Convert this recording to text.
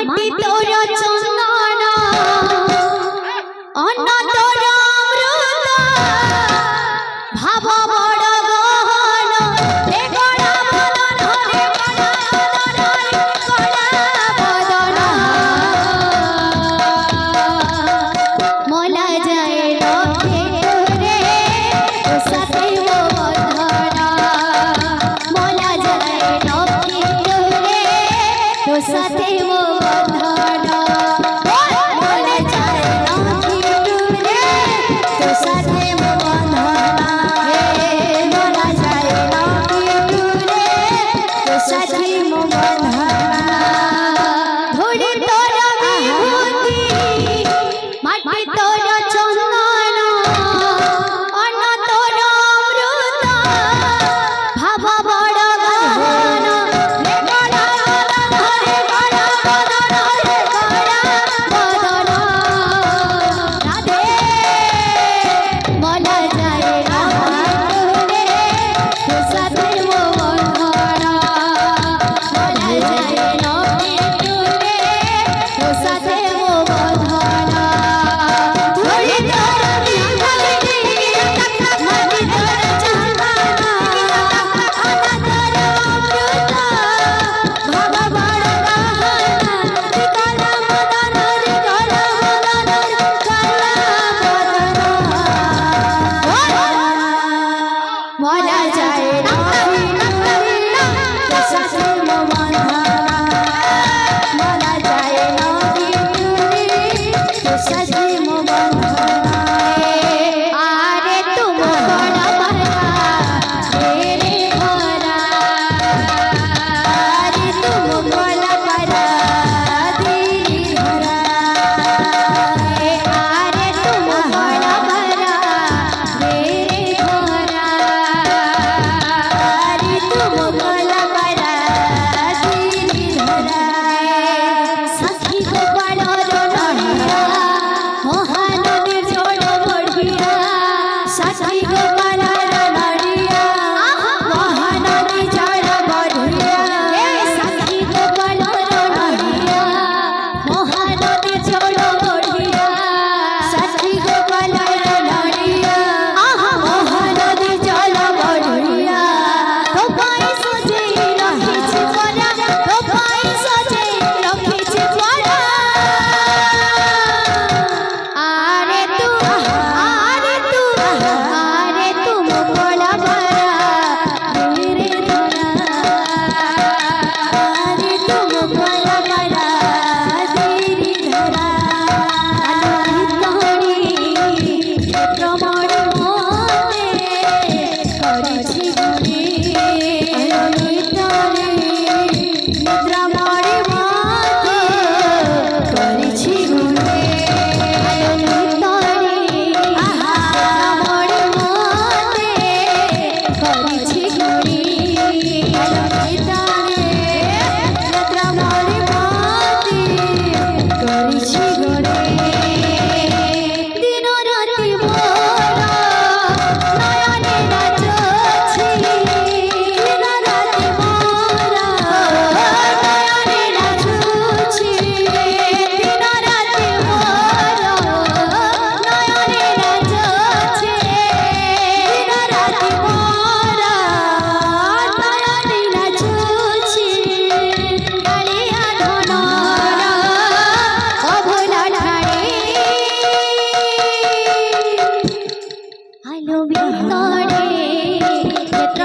মাটি তোর চন্দন অন্ন তোর অমৃত ভাব বড় গহন হে গড়া বদন হে গড়া বদন মোলা যায় লক্ষ্মী রে তোর সাথে ও বন্ধনা মোলা যায় লক্ষ্মী রে তোর সাথে ও বন্ধনা মোলা যায় লক্ষ্মী রে তোর সাথে ও বন্ধনা হে মোলা যায় লক্ষ্মী রে তোর সাথে ও বন্ধনা ধরে তোর বিভূতি মাটি তোর চন্দন অন্ন তোর অমৃত ভাব বড় গহন হে গড়া বদন হে গড়া বদন রাধে মোলা যায় লক্ষ্মী রে তোর সাথে ও বন্ধনা মোলা যায় লক্ষ্মী রে তোর সাথে ও বন্ধনা ধরে তোর বিভূতি মাটি তোর চন্দন অন্ন তোর অমৃত ভাব বড় গহন হে গড়া বদন হে গড়া বদন মোলা যায় লক্ষ্মী তোর সাথে ও বন্ধনা মোলা যায় লক্ষ্মী তোর সাথে ও বন্ধনা আরে তুম বড় ভরা রে ভরা আরে তুম বড় ভরা দিরি ভরা আরে তুম বড় ভরা রে ভরা আরে তুম বড় ভরা দিরি ভরা সাথী গো বড় নড়িয়া মহানদীর জল বড়িয়া সাথী গো বড় নড়িয়া মহানদী জল বড়িয়া সাথী গো বড় নড়িয়া মহানদী জল বড়িয়া সাথী গো বড় নড়িয়া মহানদী জল বড়িয়া তোমায় সজে রাখিছি পরা তোমায় সজে রাখিছি পরা আরে তুম বড় ভরা রে ধরা আরে তুম বড় ভরা দিরি ধরা আলোহিতহরি ক্ষেত্রমণি মতে করেছি গুণে আলোহিতহরি ক্ষেত্রমণি মতে করেছি গুণে আলোহিতহরি ক্ষেত্রমণি মতে করেছি গুণে আলোহিতহরি ক্ষেত্রমণি মতে করেছি গুণে দিন রাতি মোর নয়নে নাচছি দিন রাতি মোর নয়নে নাচছি দিন রাতি মোর নয়নে নাচছি দিন রাতি মোর নয়নে নাচছি কালিয়া ধনর অভুলা ঠাড়ি আলো ভিতরে ক্ষেত্র